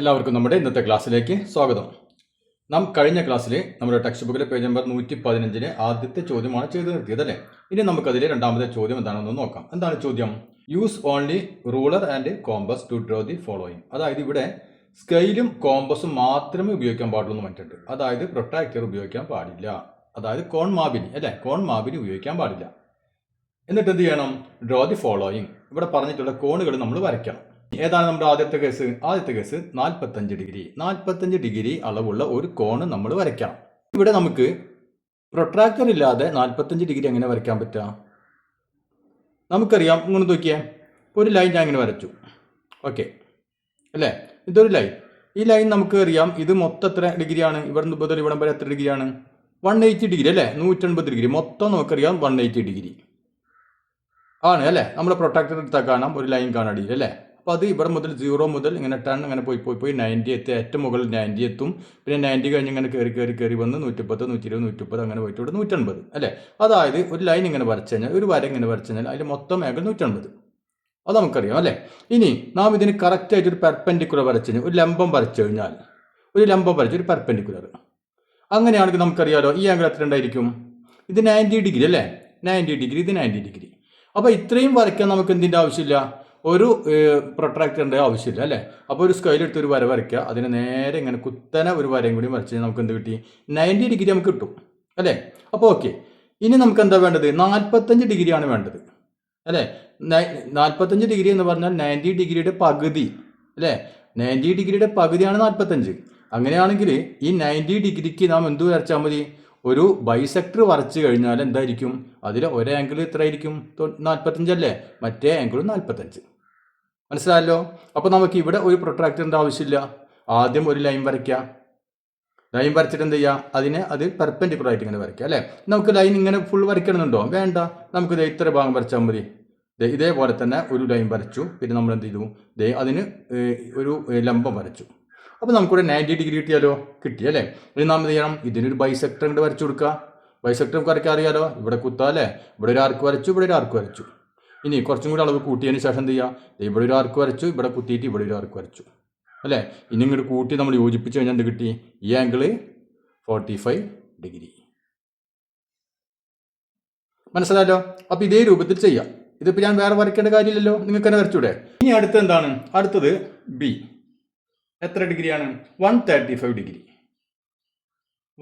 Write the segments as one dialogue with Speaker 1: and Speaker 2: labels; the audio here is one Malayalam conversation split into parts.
Speaker 1: എല്ലാവർക്കും നമ്മുടെ ഇന്നത്തെ ക്ലാസ്സിലേക്ക് സ്വാഗതം. നാം കഴിഞ്ഞ ക്ലാസ്സിൽ നമ്മുടെ ടെക്സ്റ്റ് ബുക്കിലെ പേജ് നമ്പർ 115 ആദ്യത്തെ ചോദ്യമാണ് ചെയ്തു നിർത്തിയത് അല്ലേ? ഇനി നമുക്കതിലെ രണ്ടാമത്തെ ചോദ്യം എന്താണെന്ന് നോക്കാം. എന്താണ് ചോദ്യം? Use only ruler and compass to draw the following. അതായത് ഇവിടെ സ്കെയിലും കോമ്പസും മാത്രമേ ഉപയോഗിക്കാൻ പാടുള്ളൂ എന്ന് പറഞ്ഞിട്ടുണ്ട്. അതായത് പ്രൊട്രാക്ടർ ഉപയോഗിക്കാൻ പാടില്ല. അതായത് കോൺമാപിനി അല്ലേ, കോൺമാപിനി ഉപയോഗിക്കാൻ പാടില്ല. എന്നിട്ട് എന്ത് ചെയ്യണം? Draw the following. ഇവിടെ പറഞ്ഞിട്ടുള്ള കോണുകൾ നമ്മൾ വരയ്ക്കണം. ഏതാണ് നമ്മുടെ ആദ്യത്തെ കേസ്? 45 ഡിഗ്രി. 45 ഡിഗ്രി അളവുള്ള ഒരു കോണ് നമ്മൾ വരയ്ക്കണം. ഇവിടെ നമുക്ക് പ്രൊട്രാക്ടർ ഇല്ലാതെ 45 ഡിഗ്രി എങ്ങനെ വരയ്ക്കാൻ പറ്റുക? നമുക്കറിയാം. ഇങ്ങനെ നോക്കിയേ, ഒരു ലൈൻ ഞാൻ ഇങ്ങനെ വരച്ചു. ഓക്കെ അല്ലേ? ഇതൊരു ലൈൻ. ഈ ലൈൻ നമുക്ക് അറിയാം, ഇത് മൊത്തം എത്ര ഡിഗ്രിയാണ്? ഇവിടെ മുതൽ ഇവിടം വരെ എത്ര ഡിഗ്രിയാണ്? 180 ഡിഗ്രി അല്ലേ? 180 ഡിഗ്രി മൊത്തം നമുക്കറിയാം. 180 ഡിഗ്രി ആണ് അല്ലേ? നമ്മൾ പ്രൊട്രാക്ടർ എടുത്താൽ കാണാം ഒരു ലൈൻ കാണാടിയിൽ അല്ലേ? അപ്പോൾ അത് ഇവിടെ മുതൽ 0 മുതൽ ഇങ്ങനെ 10 അങ്ങനെ പോയി 90 എത്തി. ഏറ്റവും മുകളിൽ 90 എത്തും. പിന്നെ 90 കഴിഞ്ഞ് ഇങ്ങനെ കയറി വന്ന് 110, 120, 130 അങ്ങനെ പോയിട്ട് ഇവിടെ 180 അല്ലേ? അതായത് ഒരു ലൈൻ ഇങ്ങനെ വരച്ചു കഴിഞ്ഞാൽ, ഒരു വര ഇങ്ങനെ വരച്ചു കഴിഞ്ഞാൽ അതിൽ മൊത്തം ആംഗിൾ 180. അത് നമുക്കറിയാം അല്ലേ? ഇനി നാം ഇതിന് കറക്റ്റായിട്ട് ഒരു പെർപെൻഡിക്കുലർ വരച്ചു കഴിഞ്ഞാൽ, ഒരു ലംബം വരച്ചു കഴിഞ്ഞാൽ, ഒരു പെർപെൻഡിക്കുലർ, അങ്ങനെയാണെങ്കിൽ നമുക്കറിയാലോ ഈ ആംഗിൾ എത്ര ഉണ്ടായിരിക്കും? ഇത് 90 ഡിഗ്രി അല്ലേ? 90 ഡിഗ്രി, ഇത് 90 ഡിഗ്രി. അപ്പോൾ ഇത്രയും വരയ്ക്കാൻ നമുക്ക് എന്തിൻ്റെ ആവശ്യമില്ല? ഒരു പ്രൊട്രാക്ടറിൻ്റെ ആവശ്യമില്ല അല്ലേ? അപ്പോൾ ഒരു സ്കെയിൽ എടുത്ത് ഒരു വര വരയ്ക്കുക, അതിന് നേരെ ഇങ്ങനെ കുത്തനെ ഒരു വരയും കൂടി വരച്ച് കഴിഞ്ഞാൽ നമുക്ക് എന്ത് കിട്ടി? 90 ഡിഗ്രി നമുക്ക് കിട്ടും അല്ലേ? അപ്പോൾ ഓക്കെ. ഇനി നമുക്ക് എന്താ വേണ്ടത്? 45 ഡിഗ്രിയാണ് വേണ്ടത് അല്ലേ? 45 ഡിഗ്രി എന്ന് പറഞ്ഞാൽ 90 ഡിഗ്രിയുടെ പകുതി അല്ലേ? 90 ഡിഗ്രിയുടെ പകുതിയാണ് 45. അങ്ങനെയാണെങ്കിൽ ഈ 90 ഡിഗ്രിക്ക് നാം എന്ത് വരച്ചാൽ മതി? ഒരു ബൈസെക്ടർ വരച്ചു കഴിഞ്ഞാൽ എന്തായിരിക്കും? അതിൽ ഒരു ആംഗിൾ എത്ര ആയിരിക്കും? 45 അല്ലേ? മറ്റേ ആംഗിളും 45. മനസ്സിലായല്ലോ? അപ്പോൾ നമുക്ക് ഇവിടെ ഒരു പ്രൊട്രാക്ടറിൻ്റെ ആവശ്യമില്ല. ആദ്യം ഒരു ലൈൻ വരയ്ക്കുക. ലൈൻ വരച്ചിട്ട് എന്ത് ചെയ്യുക? അത് പെർപെൻഡിക്കുലർ ആയിട്ട് ഇങ്ങനെ വരയ്ക്കുക അല്ലേ? നമുക്ക് ലൈൻ ഇങ്ങനെ ഫുൾ വരയ്ക്കണമെന്നുണ്ടോ? വേണ്ട. നമുക്ക് ഇത്ര ഭാഗം വരച്ചാൽ മതി. ഇതേപോലെ തന്നെ ഒരു ലൈൻ വരച്ചു. പിന്നെ നമ്മൾ എന്ത് ചെയ്തു? അതിന് ഒരു ലംബം വരച്ചു. അപ്പോൾ നമുക്കിവിടെ 90 ഡിഗ്രി കിട്ടിയാലോ? കിട്ടി അല്ലേ? ഇനി നാം എന്ത് ചെയ്യണം? ഇതിനൊരു ബൈസെക്ടർ കൊണ്ട് വരച്ചു കൊടുക്കുക. ബൈസെക്ടർ വരയ്ക്കാൻ അറിയാലോ? ഇവിടെ കുത്താം അല്ലേ? ഇവിടെ ഒരു ആർക്ക് വരച്ചു, ഇവിടെ ഒരു ആർക്ക് വരച്ചു. ഇനി കുറച്ചും കൂടി അളവ് കൂട്ടിയതിന് ശേഷം എന്ത് ചെയ്യുക? ഇവിടെ ഒരു ആർക്ക് വരച്ചു, ഇവിടെ കുത്തിയിട്ട് ഇവിടെ ഒരു ആർക്ക് വരച്ചു അല്ലേ? ഇനി ഇങ്ങോട്ട് കൂട്ടി നമ്മൾ യോജിപ്പിച്ച് കഴിഞ്ഞാൽ എന്ത് കിട്ടി? ഈ ആംഗിള് 45 ഡിഗ്രി. മനസ്സിലായല്ലോ? അപ്പോൾ ഇതേ രൂപത്തിൽ ചെയ്യാം. ഇതിപ്പോൾ ഞാൻ വേറെ വരയ്ക്കേണ്ട കാര്യമില്ലല്ലോ, നിങ്ങൾക്ക് തന്നെ വരച്ചൂടെ? ഇനി അടുത്തത് എന്താണ്? അടുത്തത് ബി. എത്ര ഡിഗ്രിയാണ്? 135 ഡിഗ്രി.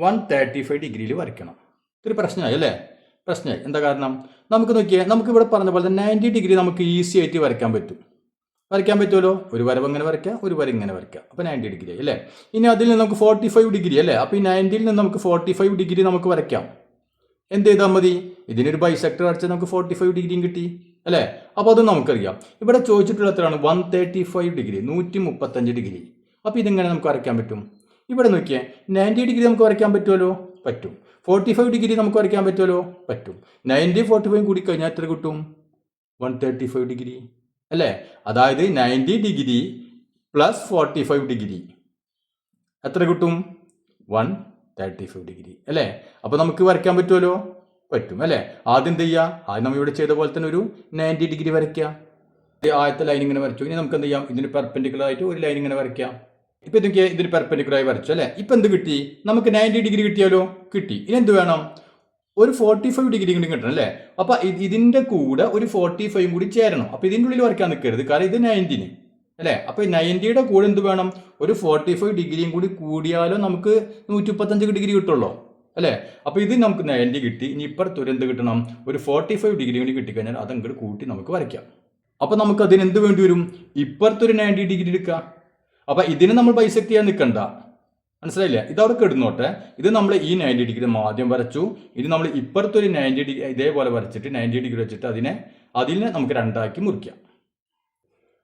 Speaker 1: 135 ഡിഗ്രിയിൽ വരയ്ക്കണം. ഇതൊരു പ്രശ്നമായി അല്ലേ? പ്രശ്നമായി. എന്താ കാരണം? നമുക്ക് നോക്കിയാൽ, നമുക്ക് ഇവിടെ പറഞ്ഞ പോലെ 90 ഡിഗ്രി നമുക്ക് ഈസി ആയിട്ട് വരയ്ക്കാൻ പറ്റുമല്ലോ. ഒരു വരവ് ഇങ്ങനെ വരയ്ക്കുക, ഒരു വര ഇങ്ങനെ വരയ്ക്കുക. അപ്പോൾ 90 ഡിഗ്രി അല്ലേ? ഇനി അതിൽ നിന്ന് നമുക്ക് 45 ഡിഗ്രി അല്ലേ? അപ്പോൾ ഈ 90യിൽ നിന്ന് നമുക്ക് 45 ഡിഗ്രി നമുക്ക് വരയ്ക്കാം. എന്ത് ചെയ്താൽ മതി? ഇതിനൊരു ബൈസെക്ടർ വരച്ചാൽ നമുക്ക് 45 ഡിഗ്രിയും കിട്ടി അല്ലേ? അപ്പോൾ അതും നമുക്കറിയാം. ഇവിടെ ചോദിച്ചിട്ടുള്ള എത്രയാണ്? 135 ഡിഗ്രി, 135 ഡിഗ്രി. അപ്പോൾ ഇതിങ്ങനെ നമുക്ക് വരയ്ക്കാൻ പറ്റും. ഇവിടെ നോക്കിയേ, 90 ഡിഗ്രി നമുക്ക് വരയ്ക്കാൻ പറ്റുമല്ലോ? പറ്റും. 45 ഡിഗ്രി നമുക്ക് വരയ്ക്കാൻ പറ്റുമല്ലോ? പറ്റും. 90 45 കൂടി കഴിഞ്ഞാൽ എത്ര കിട്ടും? 135 ഡിഗ്രി അല്ലേ? അതായത് 90 ഡിഗ്രി പ്ലസ് 45 ഡിഗ്രി എത്ര കിട്ടും? 135 ഡിഗ്രി അല്ലേ? അപ്പോൾ നമുക്ക് വരയ്ക്കാൻ പറ്റുമല്ലോ? പറ്റും അല്ലേ? ആദ്യം എന്ത് ചെയ്യുക? ആദ്യം നമ്മൾ ഇവിടെ ചെയ്ത പോലെ തന്നെ ഒരു 90 ഡിഗ്രി വരയ്ക്കുക. ആദ്യത്തെ ലൈൻ ഇങ്ങനെ വരച്ചു. ഇനി നമുക്ക് എന്ത് ചെയ്യാം? ഇതിന് പെർപെൻഡിക്കുലർ ആയിട്ട് ഒരു ലൈൻ ഇങ്ങനെ വരയ്ക്കാം. ഇപ്പം ഇതൊക്കെ ഇതിന് പെർപെൻഡിക്കുലറായി വരച്ചു അല്ലേ? ഇപ്പം എന്ത് കിട്ടി? നമുക്ക് 90 ഡിഗ്രി കിട്ടിയാലോ? കിട്ടി. ഇനി എന്ത് വേണം? ഒരു 45 ഡിഗ്രി കൂടി കിട്ടണം അല്ലേ? അപ്പോൾ ഇതിൻ്റെ കൂടെ ഒരു 45 കൂടി ചേരണം. അപ്പോൾ ഇതിൻ്റെ ഉള്ളിൽ വരയ്ക്കാൻ നിൽക്കരുത്, കാരണം ഇത് 90 അല്ലേ? അപ്പോൾ 90യുടെ കൂടെ എന്ത് വേണം? ഒരു 45 ഡിഗ്രിയും കൂടി കൂടിയാലോ നമുക്ക് 135 ഡിഗ്രി കിട്ടുള്ളൂ അല്ലേ? അപ്പോൾ ഇത് നമുക്ക് 90 കിട്ടി. ഇനി ഇപ്പുറത്തൊരു എന്ത് കിട്ടണം? ഒരു 45 ഡിഗ്രി കൂടി കിട്ടിക്കഴിഞ്ഞാൽ അതങ്ങോട്ട് കൂട്ടി നമുക്ക് വരയ്ക്കാം. അപ്പോൾ നമുക്ക് അതിന് എന്ത് വേണ്ടി വരും? ഇപ്പുറത്തൊരു 90 ഡിഗ്രി എടുക്കുക. അപ്പോൾ ഇതിന് നമ്മൾ ബൈസെക്ട് ചെയ്യാൻ നിൽക്കണ്ട. മനസ്സിലായില്ലേ? ഇതവിടെ കിടന്നോട്ടെ. ഇത് നമ്മൾ ഈ 90 ഡിഗ്രി ആദ്യം വരച്ചു. ഇനി നമ്മൾ ഇപ്പുറത്തൊരു 90 ഡിഗ്രി ഇതേപോലെ വരച്ചിട്ട് 90 ഡിഗ്രി വെച്ചിട്ട് അതിനെ നമുക്ക് രണ്ടാക്കി മുറിക്കാം.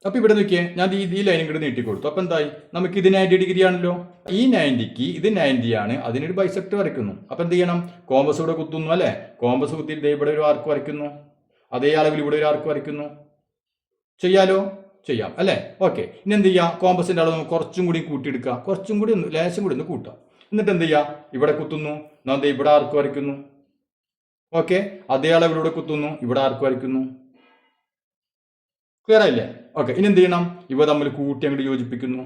Speaker 1: അപ്പോൾ ഇവിടെ നോക്കിയേ, ഞാൻ ഈ ലൈനും കൂടി നീട്ടി കൊടുത്തു. അപ്പോൾ എന്തായി? നമുക്ക് ഇത് 90 ഡിഗ്രി ആണല്ലോ. ഈ 90ക്ക് ഇത് 90 ആണ്. അതിനൊരു ബൈസെക്ടർ വരയ്ക്കുന്നു. അപ്പോൾ എന്ത് ചെയ്യണം? കോമ്പസ് ഇവിടെ കുത്തുന്നു അല്ലേ? കോമ്പസ് കുത്തിയിട്ട് ഇവിടെ ഒരു ആർക്ക് വരയ്ക്കുന്നു. അതേ അളവിൽ ഇവിടെ ഒരു ആർക്ക് വരയ്ക്കുന്നു. ചെയ്യാലോ? ചെയ്യാം അല്ലേ? ഓക്കെ. ഇനി എന്ത് ചെയ്യുക? കോമ്പസിൻ്റെ അളവ് കുറച്ചും കൂടി കൂട്ടിയെടുക്കുക. കുറച്ചും കൂടി ലേശം കൂടി ഒന്ന് കൂട്ടുക. എന്നിട്ട് എന്ത് ചെയ്യുക? ഇവിടെ കുത്തുന്നു. എന്നാൽ ഇവിടെ ആർക്ക് വരയ്ക്കുന്നു. ഓക്കെ. അതേ അളവിലൂടെ കുത്തുന്നു. ഇവിടെ ആർക്ക് വരയ്ക്കുന്നു. ക്ലിയർ ആയില്ലേ? ഓക്കെ. ഇനി എന്ത് ചെയ്യണം? ഇവ തമ്മിൽ കൂട്ടി അങ്ങോട്ട് യോജിപ്പിക്കുന്നു.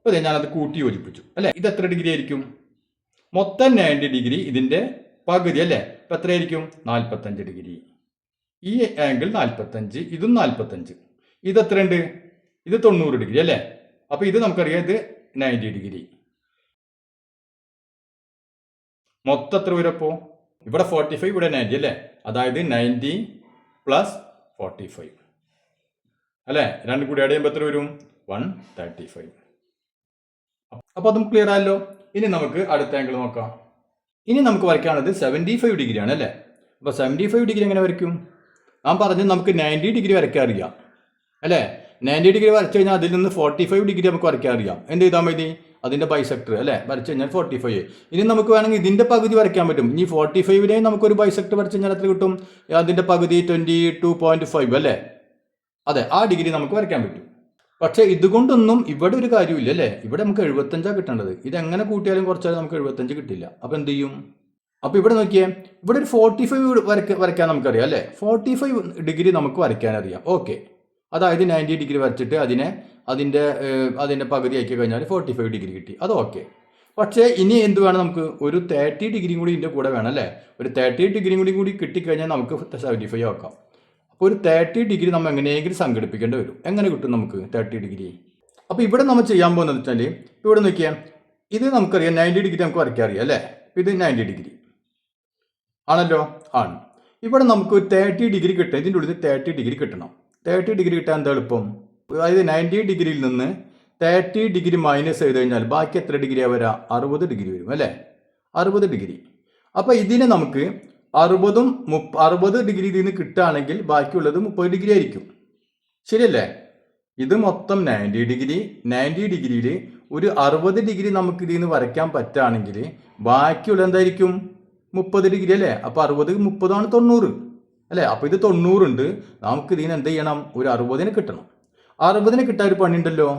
Speaker 1: അപ്പോൾ അതെ ഞാനത് കൂട്ടി യോജിപ്പിച്ചു അല്ലേ. ഇത് എത്ര ഡിഗ്രി ആയിരിക്കും? മൊത്തം 90 ഡിഗ്രി ഇതിൻ്റെ പകുതി അല്ലേ. അപ്പോൾ എത്രയായിരിക്കും? 45 ഡിഗ്രി. ഈ ആംഗിൾ 45, ഇതും 45. ഇത് എത്രയുണ്ട്? ഇത് 90 ഡിഗ്രി അല്ലേ. അപ്പോൾ ഇത് നമുക്കറിയാം, ഇത് 90 ഡിഗ്രി. മൊത്തം എത്ര വരും അപ്പോൾ? ഇവിടെ 45, ഇവിടെ 90 അല്ലേ. അതായത് 90 + 45 അല്ലേ. രണ്ടും കൂടി ആഡ് ചെയ്യുമ്പോൾ എത്ര വരും? 135. അപ്പോൾ അതും ക്ലിയർ ആയല്ലോ. ഇനി നമുക്ക് അടുത്ത ആംഗിൾ നോക്കാം. ഇനി നമുക്ക് വരയ്ക്കാനുള്ളത് 75 ഡിഗ്രി ആണ് അല്ലേ. അപ്പോൾ 75 ഡിഗ്രി എങ്ങനെ വരയ്ക്കും? ഞാൻ പറഞ്ഞു നമുക്ക് 90 ഡിഗ്രി വരയ്ക്കാൻ അറിയാം അല്ലേ. 90 ഡിഗ്രി വരച്ചു കഴിഞ്ഞാൽ അതിൽ നിന്ന് 45 ഡിഗ്രി നമുക്ക് വരയ്ക്കാൻ അറിയാം. എന്ത് ചെയ്താൽ മതി? അതിൻ്റെ ബൈസെക്ടർ അല്ലേ വരച്ചു കഴിഞ്ഞാൽ 45. ഇനി നമുക്ക് വേണമെങ്കിൽ ഇതിൻ്റെ പകുതി വരയ്ക്കാൻ പറ്റും. ഇനി 45നെ നമുക്കൊരു ബൈസെക്ടർ വരച്ചു കഴിഞ്ഞാൽ എത്ര കിട്ടും? അതിൻ്റെ പകുതി 22.5 അല്ലേ. അതെ, ആ ഡിഗ്രി നമുക്ക് വരയ്ക്കാൻ പറ്റും. പക്ഷേ ഇതുകൊണ്ടൊന്നും ഇവിടെ ഒരു കാര്യമില്ല അല്ലേ. ഇവിടെ നമുക്ക് 75 കിട്ടേണ്ടത്. ഇതെങ്ങനെ കൂട്ടിയാലും കുറച്ചാലും നമുക്ക് 75 കിട്ടില്ല. അപ്പോൾ എന്ത് ചെയ്യും? അപ്പോൾ ഇവിടെ നോക്കിയേ, ഇവിടെ ഒരു 45 വരയ്ക്കാൻ നമുക്കറിയാം അല്ലേ. 45 ഡിഗ്രി നമുക്ക് വരയ്ക്കാൻ അറിയാം. ഓക്കെ, അതായത് 90 ഡിഗ്രി വരച്ചിട്ട് അതിൻ്റെ പകുതി ആക്കി കഴിഞ്ഞാൽ 45 ഡിഗ്രി കിട്ടി. അത് ഓക്കെ. പക്ഷേ ഇനി എന്ത് വേണം? നമുക്ക് ഒരു 30 ഡിഗ്രിയും കൂടി ഇതിൻ്റെ കൂടെ വേണം അല്ലേ. ഒരു 30 ഡിഗ്രിയും കൂടി കിട്ടിക്കഴിഞ്ഞാൽ നമുക്ക് 75 ആക്കാം. അപ്പോൾ ഒരു 30 ഡിഗ്രി നമ്മൾ എങ്ങനെയെങ്കിലും സംഘടിപ്പിക്കേണ്ടി വരും. എങ്ങനെ കിട്ടും നമുക്ക് 30 ഡിഗ്രി? അപ്പോൾ ഇവിടെ നമ്മൾ ചെയ്യാൻ പോകുന്നത് വെച്ചാൽ, ഇവിടെ നോക്കിയാൽ ഇത് നമുക്കറിയാം 90 ഡിഗ്രി നമുക്ക് വരയ്ക്കാൻ അറിയാം അല്ലേ. ഇത് 90 ഡിഗ്രി ആണല്ലോ. ആണ്. ഇവിടെ നമുക്ക് 30 ഡിഗ്രി കിട്ടണം. ഇതിൻ്റെ ഉള്ളിൽ 30 ഡിഗ്രി കിട്ടണം. 30 ഡിഗ്രി കിട്ടാൻ എന്താ എളുപ്പം? അതായത് 90 ഡിഗ്രിയിൽ നിന്ന് 30 ഡിഗ്രി മൈനസ് ചെയ്ത് കഴിഞ്ഞാൽ ബാക്കി എത്ര ഡിഗ്രിയാണ് വരിക? 60 ഡിഗ്രി വരും അല്ലേ. 60 ഡിഗ്രി. അപ്പോൾ ഇതിനെ നമുക്ക് 60 ഡിഗ്രി ഇതിൽ നിന്ന് കിട്ടുകയാണെങ്കിൽ ബാക്കിയുള്ളത് 30 ഡിഗ്രി ആയിരിക്കും. ശരിയല്ലേ? ഇത് മൊത്തം 90 ഡിഗ്രി. 90 ഡിഗ്രിയിൽ ഒരു 60 ഡിഗ്രി നമുക്ക് ഇതിൽ നിന്ന് വരയ്ക്കാൻ പറ്റുകയാണെങ്കിൽ ബാക്കിയുള്ള എന്തായിരിക്കും? 30 ഡിഗ്രി അല്ലേ. അപ്പോൾ 60 30 90 അല്ലേ. അപ്പോൾ ഇത് 90 ഉണ്ട്. നമുക്ക് ഇതിന് എന്ത് ചെയ്യണം? ഒരു 60 കിട്ടണം. 60 കിട്ടാൻ ഒരു പണിയുണ്ടല്ലോ.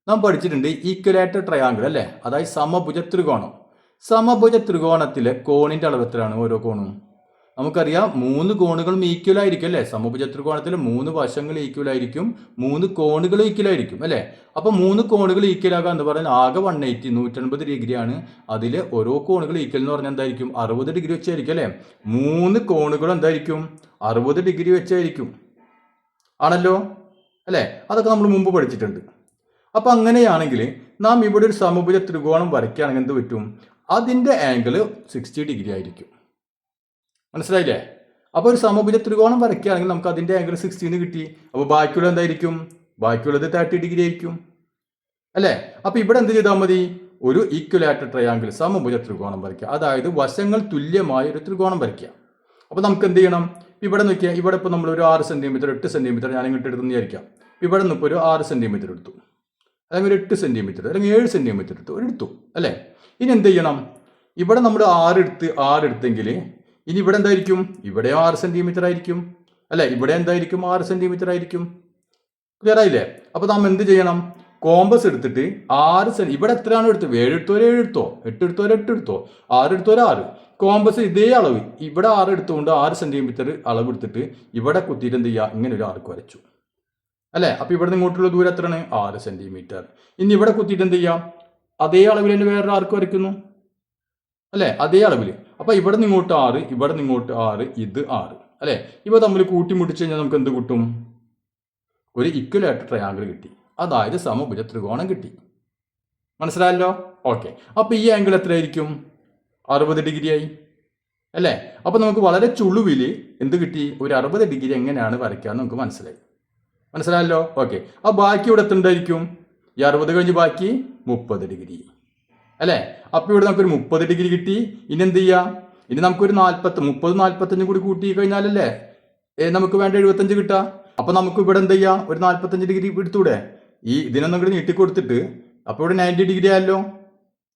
Speaker 1: നാം പഠിച്ചിട്ടുണ്ട് ഈക്വലേറ്റർ ട്രയാങ്കിൾ അല്ലേ. അതായത് സമഭുജ ത്രികോണം. സമഭുജ ത്രികോണത്തിലെ കോണിൻ്റെ അളവ് എത്രയാണ്? ഓരോ കോണും നമുക്കറിയാം 3 കോണുകളും ഈക്വൽ ആയിരിക്കും അല്ലേ. സമഭുജ ത്രികോണത്തിൽ 3 വശങ്ങൾ ഈക്വൽ ആയിരിക്കും, 3 കോണുകൾ ഈക്വൽ ആയിരിക്കും അല്ലേ. അപ്പോൾ 3 കോണുകൾ ഈക്വൽ ആകാൻ എന്ന് പറഞ്ഞാൽ ആകെ 180 ഡിഗ്രിയാണ്. അതിൽ ഓരോ കോണുകൾ ഈക്വൽ എന്ന് പറഞ്ഞാൽ എന്തായിരിക്കും? 60 ഡിഗ്രി വെച്ചായിരിക്കും അല്ലേ. 3 കോണുകളും എന്തായിരിക്കും? 60 ഡിഗ്രി വെച്ചായിരിക്കും ആണല്ലോ അല്ലേ. അതൊക്കെ നമ്മൾ മുമ്പ് പഠിച്ചിട്ടുണ്ട്. അപ്പം അങ്ങനെയാണെങ്കിൽ നാം ഇവിടെ ഒരു സമഭുജ ത്രികോണം വരയ്ക്കുകയാണെങ്കിൽ എന്ത് പറ്റും? അതിൻ്റെ ആംഗിൾ 60 ഡിഗ്രി ആയിരിക്കും. മനസ്സിലായില്ലേ? അപ്പോൾ ഒരു സമഭുജ ത്രികോണം വരയ്ക്കുകയാണെങ്കിൽ നമുക്ക് അതിൻ്റെ ആംഗിൾ 60 കിട്ടി. അപ്പോൾ ബാക്കിയുള്ള എന്തായിരിക്കും? ബാക്കിയുള്ളത് 30 ഡിഗ്രി ആയിരിക്കും അല്ലേ. അപ്പോൾ ഇവിടെ എന്ത് ചെയ്താൽ മതി? ഒരു ഈക്വലേറ്റർ ട്രയാങ്കിൾ സമഭുജ ത്രികോണം വരയ്ക്കുക. അതായത് വശങ്ങൾ തുല്യമായ ഒരു ത്രികോണം വരയ്ക്കുക. അപ്പോൾ നമുക്ക് എന്ത് ചെയ്യണം? ഇവിടെ നോക്കിയാൽ ഇവിടെ ഇപ്പോൾ നമ്മൾ ഒരു 6 സെൻറ്റിമീറ്റർ 8 സെൻറ്റിമീറ്റർ ഞാൻ ഇങ്ങോട്ട് എടുത്തെന്ന് വിചാരിക്കാം. ഇവിടെ നിന്ന് ഇപ്പോൾ ഒരു 6 സെൻറ്റിമീറ്റർ എടുത്തു, അല്ലെങ്കിൽ ഒരു 8 സെൻറ്റിമീറ്റർ അല്ലെങ്കിൽ 7 സെൻറ്റിമീറ്റർ എടുത്തു അല്ലേ. ഇനി എന്ത് ചെയ്യണം? ഇവിടെ നമ്മൾ 6 എടുത്തെങ്കിൽ ഇനി ഇവിടെ എന്തായിരിക്കും? ഇവിടെ 6 സെൻറ്റിമീറ്റർ ആയിരിക്കും അല്ലേ. ഇവിടെ എന്തായിരിക്കും? 6 സെൻറ്റിമീറ്റർ ആയിരിക്കും. ക്ലിയർ ആയില്ലേ? അപ്പോൾ നാം എന്ത് ചെയ്യണം? കോമ്പസ് എടുത്തിട്ട് 6 ഇവിടെ എത്രയാണ് എടുത്തത്? 7 എടുത്തോരെ 7 എടുത്തോ, 8 എടുത്തോരെ 8 എടുത്തോ, 6 എടുത്തോരെ 6. കോമ്പസ് ഇതേ അളവ് ഇവിടെ 6 എടുത്തുകൊണ്ട് 6 സെൻറ്റിമീറ്റർ അളവ് എടുത്തിട്ട് ഇവിടെ കുത്തിയിട്ട് എന്ത് ചെയ്യുക? ഇങ്ങനെ ഒരു ആർക്ക് വരച്ചു അല്ലേ. അപ്പോൾ ഇവിടെ നിന്ന് ഇങ്ങോട്ടുള്ള ദൂരം എത്രയാണ്? 6 സെൻറ്റിമീറ്റർ. ഇനി ഇവിടെ കുത്തിയിട്ട് എന്ത് ചെയ്യാം? അതേ അളവിൽ തന്നെ വേറൊരു ആർക്ക് വരയ്ക്കുന്നു അല്ലേ, അതേ അളവിൽ. അപ്പോൾ ഇവിടെ നിന്ന് ഇങ്ങോട്ട് 6, ഇവിടെ നിന്ന് ഇങ്ങോട്ട് 6, ഇത് 6 അല്ലേ. ഇവ തമ്മിൽ കൂട്ടിമുട്ടിച്ച് കഴിഞ്ഞാൽ നമുക്ക് എന്ത് കിട്ടും? ഒരു ഇക്വലേറ്റർ ട്രയാങ്കിൾ കിട്ടി. അതായത് സമഭുജ ത്രികോണം കിട്ടി. മനസ്സിലായല്ലോ? ഓക്കെ. അപ്പോൾ ഈ ആംഗിൾ എത്രയായിരിക്കും? 60 ഡിഗ്രി ആയി അല്ലേ. അപ്പോൾ നമുക്ക് വളരെ ചുളുവിൽ എന്ത് കിട്ടി? ഒരു 60 ഡിഗ്രി എങ്ങനെയാണ് വരയ്ക്കാമെന്ന് നമുക്ക് മനസ്സിലായല്ലോ? ഓക്കെ. ആ ബാക്കി ഇവിടെ എത്തുണ്ടായിരിക്കും? ഈ 60 കഴിഞ്ഞ് ബാക്കി 30 ഡിഗ്രി അല്ലേ. അപ്പോൾ ഇവിടെ നമുക്കൊരു 30 ഡിഗ്രി കിട്ടി. ഇനി എന്ത് ചെയ്യാം? ഇനി നമുക്കൊരു 30 45 കൂടി കൂട്ടി കഴിഞ്ഞാലല്ലേ നമുക്ക് വേണ്ട 75 കിട്ടുക. അപ്പോൾ നമുക്ക് ഇവിടെ എന്ത് ചെയ്യാം? ഒരു 45 ഡിഗ്രി എടുത്തൂടെ? ഇതിനൊന്നും കൂടി നീട്ടിക്കൊടുത്തിട്ട് അപ്പോൾ ഇവിടെ 90 ഡിഗ്രി ആയല്ലോ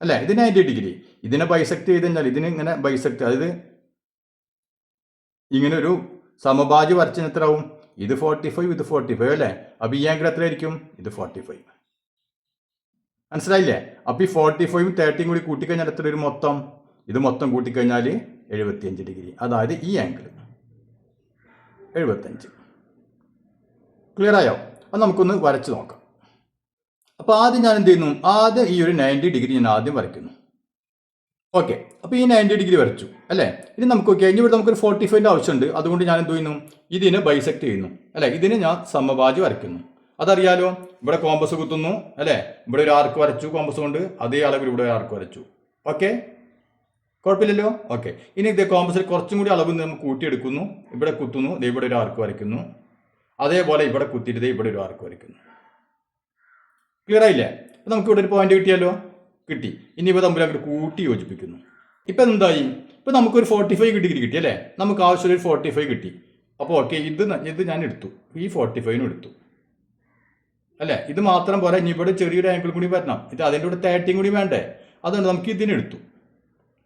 Speaker 1: അല്ലേ. ഇത് 90 ഡിഗ്രി. ഇതിനെ ബൈസെക്ട് ചെയ്ത് കഴിഞ്ഞാൽ ഇതിന് ഇങ്ങനെ ബൈസെക്ട്, അതായത് ഇങ്ങനെ ഒരു സമഭാജി വരച്ച് എത്ര ആവും? ഇത് 45, ഇത് 45 അല്ലേ. അപ്പോൾ ഈ ആംഗിൾ എത്രയായിരിക്കും? ഇത് 45. മനസ്സിലായില്ലേ? അപ്പോൾ ഈ 45ഉം 30ഉം കൂടി കൂട്ടിക്കഴിഞ്ഞാൽ എത്ര ഒരു മൊത്തം? ഇത് മൊത്തം കൂട്ടിക്കഴിഞ്ഞാൽ 75 ഡിഗ്രി. അതായത് ഈ ആംഗിൾ 75. ക്ലിയർ ആയോ? അത് നമുക്കൊന്ന് വരച്ച് നോക്കാം. അപ്പോൾ ആദ്യം ഞാൻ എന്ത് ചെയ്യുന്നു, ആദ്യം ഈ ഒരു 90 ഡിഗ്രി ഞാൻ ആദ്യം വരയ്ക്കുന്നു. ഓക്കെ, അപ്പോൾ ഈ 90 ഡിഗ്രി വരച്ചു അല്ലേ. ഇനി നമുക്ക് ഓക്കെ, ഇനി ഇവിടെ നമുക്കൊരു 45ൻ്റെ ആവശ്യമുണ്ട്. അതുകൊണ്ട് ഞാൻ എന്ത് ചെയ്യുന്നു, ഇതിനെ ബൈസെക്ട് ചെയ്യുന്നു അല്ലേ. ഇതിന് ഞാൻ സമഭാജി വരയ്ക്കുന്നു. അതറിയാലോ, ഇവിടെ കോമ്പസ് കുത്തുന്നു അല്ലേ, ഇവിടെ ഒരു ആർക്ക് വരച്ചു കോമ്പസ് കൊണ്ട്, അതേ അളവിൽ ഇവിടെ ഒരു ആർക്ക് വരച്ചു. ഓക്കെ, കുഴപ്പമില്ലല്ലോ. ഓക്കെ, ഇനി ഇത് കോമ്പസിൽ കുറച്ചും കൂടി അളവ് നമുക്ക് കൂട്ടിയെടുക്കുന്നു. ഇവിടെ കുത്തുന്നു, ഇവിടെ ഒരു ആർക്ക് വരയ്ക്കുന്നു. അതേപോലെ ഇവിടെ കുത്തിയിട്ട് ഇവിടെ ഒരു ആർക്ക് വരയ്ക്കുന്നു. ക്ലിയർ ആയില്ലേ? അപ്പോൾ നമുക്ക് ഇവിടെ ഒരു പോയിന്റ് കിട്ടിയാലോ, കിട്ടി. ഇനി ഇപ്പോൾ തമ്മിൽ അങ്ങോട്ട് കൂട്ടി യോജിപ്പിക്കുന്നു. ഇപ്പം എന്തായി, ഇപ്പോൾ നമുക്കൊരു 45 ഡിഗ്രി കിട്ടി അല്ലേ, നമുക്ക് ആവശ്യമുള്ള 45 കിട്ടി. അപ്പോൾ ഓക്കെ, ഇത് ഞാൻ എടുത്തു, ഈ 45നും എടുത്തു അല്ലേ. ഇത് മാത്രം പോരാ, ഇനി ഇവിടെ ചെറിയൊരു ആംഗിൾ കൂടി വരണം. ഇത് അതിൻ്റെ കൂടെ 30 കൂടി വേണ്ടേ, അതുകൊണ്ട് നമുക്ക് ഇതിനെടുത്തു.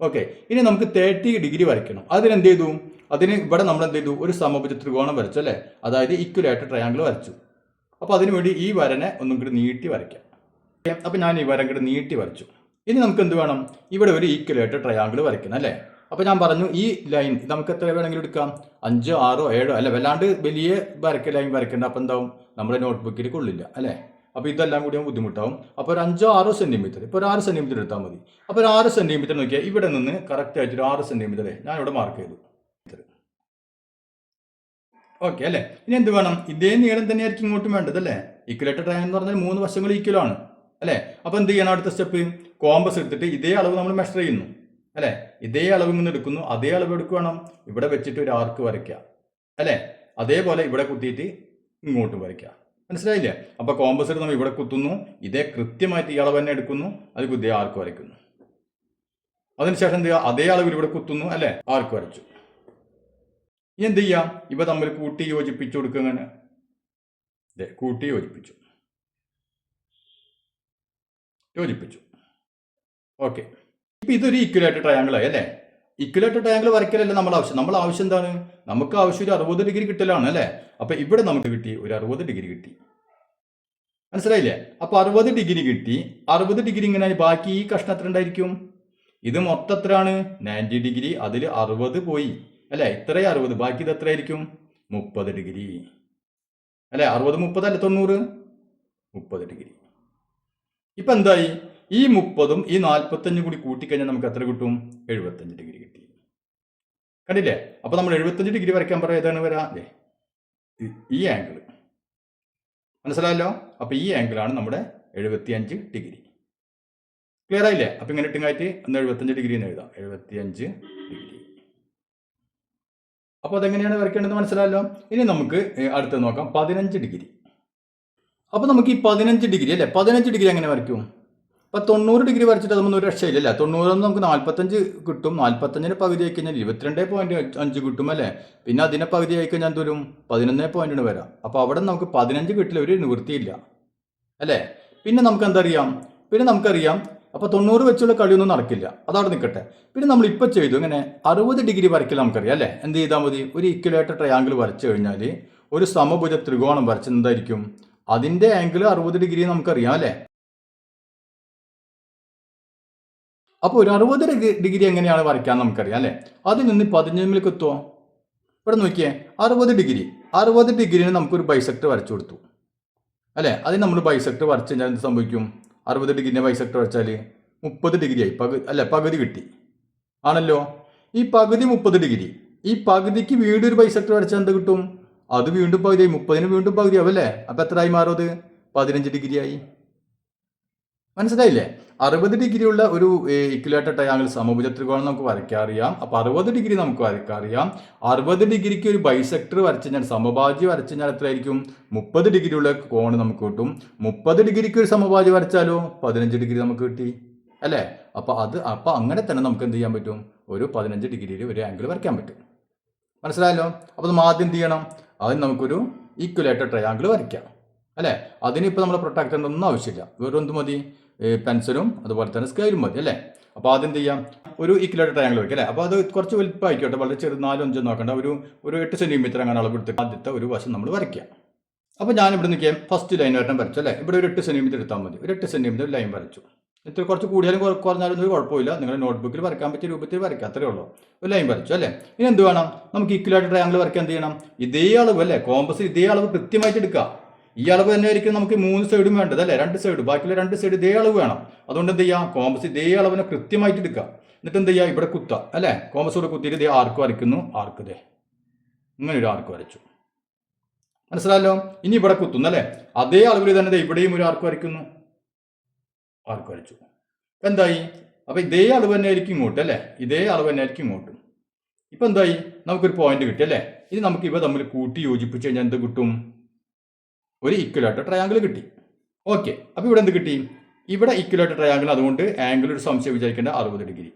Speaker 1: ഓക്കെ, ഇനി നമുക്ക് 30 ഡിഗ്രി വരയ്ക്കണം. അതിനെന്ത് ചെയ്തു, അതിന് ഇവിടെ നമ്മൾ എന്ത് ചെയ്തു, ഒരു സമഭുജ ത്രികോണം വരച്ചു അല്ലേ, അതായത് ഇക്വലേറ്റർ ട്രയാങ്കിൾ വരച്ചു. അപ്പോൾ അതിനു വേണ്ടി ഈ വരനെ ഒന്നും കൂടി നീട്ടി വരയ്ക്കാം. അപ്പോൾ ഞാൻ ഈ വരം കൂടി നീട്ടി വരച്ചു. ഇനി നമുക്ക് എന്ത് വേണം, ഇവിടെ ഒരു ഈക്വലേറ്റർ ട്രയാങ്കിൾ വരയ്ക്കണം അല്ലേ. അപ്പോൾ ഞാൻ പറഞ്ഞു ഈ ലൈൻ നമുക്ക് എത്ര വേണമെങ്കിലും എടുക്കാം, 5, 6, 7 അല്ല, വല്ലാണ്ട് വലിയ ലൈൻ വരയ്ക്കേണ്ട. അപ്പോൾ എന്താവും, നമ്മുടെ നോട്ട്ബുക്കിൽ കൊള്ളില്ല അല്ലേ. അപ്പോൾ ഇതെല്ലാം കൂടി ബുദ്ധിമുട്ടാവും. അപ്പോൾ ഒരു 5, 6 സെൻറ്റിമീറ്റർ, ഇപ്പോൾ ഒരു 6 സെൻറ്റിമീറ്റർ എടുത്താൽ മതി. അപ്പോൾ ഒരു 6 സെൻറ്റിമീറ്റർ നോക്കിയാൽ ഇവിടെ നിന്ന് കറക്റ്റ് ആയിട്ട് ഒരു 6 സെൻറ്റിമീറ്റർ ഞാൻ ഇവിടെ മാർക്ക് ചെയ്തു. ഓക്കെ അല്ലേ. ഇനി എന്ത് വേണം, ഇതേ നീളം തന്നെയായിരിക്കും ഇങ്ങോട്ടും വേണ്ടത് അല്ലേ. ഈക്വലേറ്റർ ട്രയാങ്കിൾ എന്ന് പറഞ്ഞാൽ 3 വശങ്ങൾ ഈക്വലാണ് അല്ലേ. അപ്പോൾ എന്ത് ചെയ്യണം, അടുത്ത സ്റ്റെപ്പ് കോമ്പസ് എടുത്തിട്ട് ഇതേ അളവ് നമ്മൾ മെഷർ ചെയ്യുന്നു അല്ലേ. ഇതേ അളവ് ഇങ്ങനെ എടുക്കുന്നു, അതേ അളവ് എടുക്കണം, ഇവിടെ വെച്ചിട്ട് ഒരു ആർക്ക് വരയ്ക്കുക അല്ലേ. അതേപോലെ ഇവിടെ കുത്തിയിട്ട് ഇങ്ങോട്ട് വരയ്ക്കുക. മനസ്സിലായില്ലേ? അപ്പോൾ കോമ്പസ് നമ്മൾ ഇവിടെ കുത്തുന്നു, ഇതേ കൃത്യമായിട്ട് ഈ അളവ് തന്നെ എടുക്കുന്നു, അത് ഇതേ ആർക്ക് വരയ്ക്കുന്നു. അതിനുശേഷം എന്ത് ചെയ്യുക, അതേ അളവിൽ ഇവിടെ കുത്തുന്നു അല്ലേ, ആർക്ക് വരച്ചു. ഇനി എന്ത് ചെയ്യാം, ഇവ തമ്മിൽ കൂട്ടി യോജിപ്പിച്ചു കൊടുക്കുക. അങ്ങനെ കൂട്ടി യോജിപ്പിച്ചു. ഓക്കെ, ഇപ്പം ഇതൊരു ഈക്വലേറ്റർ ട്രയാങ്കിൾ ആയി അല്ലേ. ഈക്വലേറ്റർ ട്രയാങ്കിൾ വരയ്ക്കലല്ല നമ്മുടെ ആവശ്യം എന്താണ്, നമുക്ക് ആവശ്യം ഒരു 60 ഡിഗ്രി കിട്ടലാണ് അല്ലേ. അപ്പം ഇവിടെ നമുക്ക് കിട്ടി ഒരു 60 ഡിഗ്രി കിട്ടി. മനസ്സിലായില്ലേ? അപ്പോൾ 60 ഡിഗ്രി കിട്ടി. 60 ഡിഗ്രി ഇങ്ങനെ ബാക്കി ഈ കഷ്ണം എത്ര ഉണ്ടായിരിക്കും, ഇത് മൊത്തം എത്രയാണ് 90 ഡിഗ്രി, അതിൽ 60 പോയി അല്ലേ. ഇത്രയും 60, ബാക്കി ഇത് എത്രയായിരിക്കും 30 ഡിഗ്രി അല്ലേ. 60, 30 അല്ല 90, 30 ഡിഗ്രി. ഇപ്പം എന്തായി, ഈ 30ഉം ഈ 45 കൂടി കൂട്ടിക്കഴിഞ്ഞാൽ നമുക്ക് എത്ര കിട്ടും, 75 ഡിഗ്രി കിട്ടി. കണ്ടില്ലേ? അപ്പോൾ നമ്മൾ 75 ഡിഗ്രി വരയ്ക്കാൻ പറയാം. ഏതാണ് വരാ, ഈ ആംഗിൾ. മനസ്സിലായല്ലോ? അപ്പോൾ ഈ ആംഗിളാണ് നമ്മുടെ 75 ഡിഗ്രി. ക്ലിയർ ആയില്ലേ? അപ്പോൾ ഇങ്ങനെ ഇട്ടുങ്ങായിട്ട് 75 ഡിഗ്രി എന്ന് എഴുതാം, 75 ഡിഗ്രി. അപ്പോൾ അതെങ്ങനെയാണ് വരയ്ക്കേണ്ടത് മനസ്സിലായല്ലോ. ഇനി നമുക്ക് അടുത്ത് നോക്കാം 15 ഡിഗ്രി. അപ്പോൾ നമുക്ക് ഈ 15 ഡിഗ്രി അല്ലേ, 15 ഡിഗ്രി എങ്ങനെ വരയ്ക്കും. അപ്പോൾ 90 ഡിഗ്രി വരച്ചിട്ട് അതൊന്നും ഒരു രക്ഷയില്ല. 90 നമുക്ക് 45 കിട്ടും, 45ന് പകുതി ആയി കഴിഞ്ഞാൽ 22.5 കിട്ടും അല്ലേ. പിന്നെ അതിനെ പകുതി ആയി കഴിഞ്ഞാൽ എന്തോരും 11.1 വരാം. അപ്പോൾ അവിടെ നമുക്ക് 15 കിട്ടില്ല, ഒരു നിവൃത്തിയില്ല അല്ലേ. പിന്നെ നമുക്ക് എന്തറിയാം, നമുക്കറിയാം അപ്പോൾ 90 വെച്ചുള്ള കളിയൊന്നും നടക്കില്ല, അതവിടെ നിൽക്കട്ടെ. പിന്നെ നമ്മൾ ഇപ്പോൾ ചെയ്തു ഇങ്ങനെ 60 ഡിഗ്രി വരയ്ക്കൽ നമുക്കറിയാം അല്ലേ. എന്ത് ചെയ്താൽ മതി, ഒരു ഈക്വലേറ്റർ ട്രയാങ്കിൾ വരച്ചു കഴിഞ്ഞാൽ ഒരു സമഭുജ ത്രികോണം വരച്ച് എന്തായിരിക്കും, അതിൻ്റെ ആംഗിൾ 60 ഡിഗ്രി നമുക്കറിയാം അല്ലേ. അപ്പോൾ ഒരു 60 ഡിഗ്രി എങ്ങനെയാണ് വരയ്ക്കാൻ നമുക്കറിയാം അല്ലേ. അതിൽ നിന്ന് 15 എത്തുമോ, ഇവിടെ നോക്കിയേ 60 ഡിഗ്രിന് നമുക്കൊരു ബൈസെക്ടർ വരച്ചു കൊടുത്തു അല്ലേ. അതിന് നമ്മൾ ബൈസെക്ടർ വരച്ച് കഴിഞ്ഞാൽ എന്ത് സംഭവിക്കും, 60 ഡിഗ്രിൻ്റെ ബൈസെക്ടർ വരച്ചാൽ 30 ഡിഗ്രി ആയി, പകുതി കിട്ടി ആണല്ലോ. ഈ പകുതി 30 ഡിഗ്രി, ഈ പകുതിക്ക് വീണ്ടും ഒരു ബൈസെക്ടർ വരച്ചാൽ എന്ത് കിട്ടും, അത് വീണ്ടും പകുതിയായി, 30ന് വീണ്ടും പകുതിയാവും അല്ലേ. അപ്പോൾ എത്രയായി മാറും, അത് 15 ഡിഗ്രി ആയി. മനസ്സിലായില്ലേ? 60 ഡിഗ്രിയുള്ള ഒരു ഇക്വലേറ്റർ ട്രയാങ്കിൾ സമഭുജ ത്രികോണം നമുക്ക് വരയ്ക്കാൻ അറിയാം. അപ്പോൾ 60 ഡിഗ്രി നമുക്ക് വരയ്ക്കാൻ അറിയാം. 60 ഡിഗ്രിക്ക് ഒരു ബൈസെക്ടർ വരച്ചു കഴിഞ്ഞാൽ, സമഭാജി വരച്ചു കഴിഞ്ഞാൽ എത്രയായിരിക്കും, 30 ഡിഗ്രിയുള്ള കോൺ നമുക്ക് കിട്ടും. 30 ഡിഗ്രിക്ക് ഒരു സമഭാജി വരച്ചാലോ 15 ഡിഗ്രി നമുക്ക് കിട്ടി അല്ലേ. അപ്പോൾ അങ്ങനെ തന്നെ നമുക്ക് എന്ത് ചെയ്യാൻ പറ്റും, ഒരു 15 ഡിഗ്രിയിൽ ഒരു ആംഗിൾ വരയ്ക്കാൻ പറ്റും. മനസ്സിലായല്ലോ? അപ്പോൾ നമ്മൾ ആദ്യം എന്ത് ചെയ്യണം, അതിന് നമുക്കൊരു ഈക്വലേറ്റർ ട്രയാങ്കിൾ വരയ്ക്കാം അല്ലേ. അതിനിപ്പോൾ നമ്മൾ പ്രൊട്ടക്ടറിൻ്റെ ഒന്നും ആവശ്യമില്ല, വേറെ എന്ത് മതി, പെൻസിലും അതുപോലെ തന്നെ സ്കെയിലും മതി അല്ലേ. അപ്പോൾ ആദ്യം എന്ത് ചെയ്യാം, ഒരു ഈക്വലേറ്റർ ട്രയാങ്കിൾ വയ്ക്കുക അല്ലേ. അപ്പോൾ അത് കുറച്ച് വലുപ്പമായിക്കോട്ടെ, വളരെ ചെറു 4-5 നോക്കണ്ട, ഒരു 8 സെൻറ്റിമീറ്റർ അങ്ങനെ അളവെടുത്ത് ആദ്യത്തെ ഒരു വശം നമ്മൾ വരയ്ക്കുക. അപ്പോൾ ഞാനിവിടെ നിൽക്കാം, ഫസ്റ്റ് ലൈൻ വരണം വരച്ചു അല്ലേ. ഇവിടെ ഒരു 8 സെൻറ്റിമീറ്റർ എടുത്താൽ മതി, ഒരു 8 സെൻറ്റിമീറ്റർ ലൈൻ വരച്ചു. ഇത്ര കുറച്ച് കൂടിയാലും കുറഞ്ഞാലും ഒരു കുഴപ്പമില്ല, നിങ്ങളുടെ നോട്ട്ബുക്കിൽ വരയ്ക്കാൻ പറ്റിയ രൂപത്തിൽ വരയ്ക്കുക, അത്രേ ഉള്ളൂ. ഒരു ലൈൻ വരച്ചു അല്ലേ. ഇനി എന്ത് വേണം, നമുക്ക് ഈക്വലേറ്റർ ട്രയാങ്കിൾ വരയ്ക്കാൻ എന്ത് ചെയ്യണം, ഇതേ അളവ് അല്ലേ, കോമ്പസ് ഇതേ അളവ് കൃത്യമായിട്ട് എടുക്കുക. ഈ അളവ് തന്നെ ആയിരിക്കും നമുക്ക് 3 സൈഡും വേണ്ടത് അല്ലേ, 2 സൈഡ്, ബാക്കിയുള്ള 2 സൈഡ് ഇതേ അളവ് വേണം. അതുകൊണ്ട് എന്ത് ചെയ്യാം, കോമ്പസ് ഇതേ അളവിനെ കൃത്യമായിട്ട് എടുക്കുക. എന്നിട്ട് എന്ത് ചെയ്യുക, ഇവിടെ കുത്തുക അല്ലേ, കോമ്പസോടെ കുത്തിയിട്ട് ഇതേ ആർക്ക് വരയ്ക്കുന്നു, ആർക്ക് ഇതേ ഇങ്ങനെ ഒരു ആർക്ക് വരച്ചു. മനസ്സിലായല്ലോ. ഇനി ഇവിടെ കുത്തുന്നു അല്ലേ, അതേ അളവിൽ തന്നെ ഇവിടെയും ഒരു ആർക്ക് വരയ്ക്കുന്നു, ആർക്ക് വരച്ചു. എന്തായി, അപ്പൊ ഇതേ അളവ് തന്നെ ആയിരിക്കും ഇങ്ങോട്ട് അല്ലേ, ഇതേ അളവ് തന്നെ ആയിരിക്കും ഇങ്ങോട്ടും. ഇപ്പൊ എന്തായി, നമുക്കൊരു പോയിന്റ് കിട്ടി അല്ലേ. ഇത് നമുക്ക് ഇവ തമ്മിൽ കൂട്ടി യോജിപ്പിച്ച് കഴിഞ്ഞാൽ എന്ത് കിട്ടും, ഒരു ഇക്വലായിട്ട് ട്രയാങ്കിൾ കിട്ടി. ഓക്കെ, അപ്പൊ ഇവിടെ എന്ത് കിട്ടി, ഇവിടെ ഇക്വലായിട്ട് ട്രയാങ്കിൾ, അതുകൊണ്ട് ആംഗിൾ ഒരു സംശയം വിചാരിക്കേണ്ട 60 ഡിഗ്രി.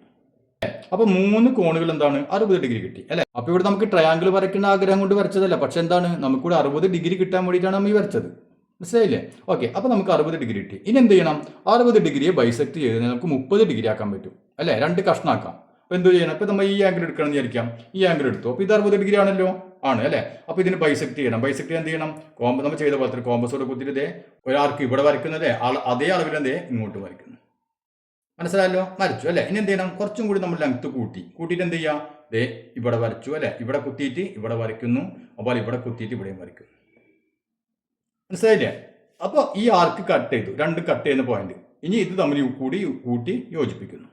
Speaker 1: അപ്പൊ 3 കോണുകൾ എന്താണ് 60 ഡിഗ്രി കിട്ടി അല്ലെ. അപ്പൊ ഇവിടെ നമുക്ക് ട്രയാങ്കിൾ വരയ്ക്കുന്ന ആഗ്രഹം കൊണ്ട് വരച്ചതല്ല, പക്ഷെ എന്താണ് നമുക്കിവിടെ 60 ഡിഗ്രി കിട്ടാൻ വേണ്ടിയിട്ടാണ് നമ്മൾ ഈ വരച്ചത്. മനസ്സിലായില്ലേ. ഓക്കെ, അപ്പൊ നമുക്ക് 60 ഡിഗ്രി കിട്ടി. ഇനി എന്ത് ചെയ്യണം, 60 ഡിഗ്രിയെ ബൈസെക്ട് ചെയ്ത് നമുക്ക് 30 ഡിഗ്രി ആക്കാൻ പറ്റും അല്ലെ, 2 കഷ്ണാക്കാം. അപ്പൊ എന്ത് ചെയ്യണം, ഇപ്പൊ നമ്മൾ ഈ ആംഗിൾ എടുക്കണം എന്ന് വിചാരിക്കാം, ഈ ആംഗിൾ എടുത്തു, അപ്പൊ ഇത് 60 ഡിഗ്രി ആണല്ലോ, ആണ് അല്ലെ. അപ്പൊ ഇതിന് ബൈസെക്ട് ചെയ്യണം. ബൈസെക്ട് ചെയ്യാൻ എന്ത് ചെയ്യണം, നമ്മൾ ചെയ്ത പോലെ കോമ്പസോടെ കുത്തിയിട്ട് ഇതേ ഒരാൾക്ക് ഇവിടെ വരയ്ക്കുന്നതേ അതേ അളവിൽ എന്തേ ഇങ്ങോട്ട് വരയ്ക്കുന്നു. മനസ്സിലായല്ലോ, വരച്ചു അല്ലെ. ഇനി എന്ത് ചെയ്യണം, കുറച്ചും കൂടി നമ്മൾ ലെങ്ത് കൂട്ടിയിട്ട് എന്ത് ചെയ്യാം, ദേ ഇവിടെ വരച്ചു അല്ലെ, ഇവിടെ കുത്തിയിട്ട് ഇവിടെ വരയ്ക്കുന്നു, അപ്പോൾ ഇവിടെ കുത്തിയിട്ട് ഇവിടെയും വരയ്ക്കും. മനസ്സിലായില്ലേ. അപ്പോൾ ഈ ആർക്ക് കട്ട് ചെയ്തു, 2 കട്ട് ചെയ്യുന്ന പോയിന്റ്. ഇനി ഇത് തമ്മിൽ കൂട്ടി യോജിപ്പിക്കുന്നു.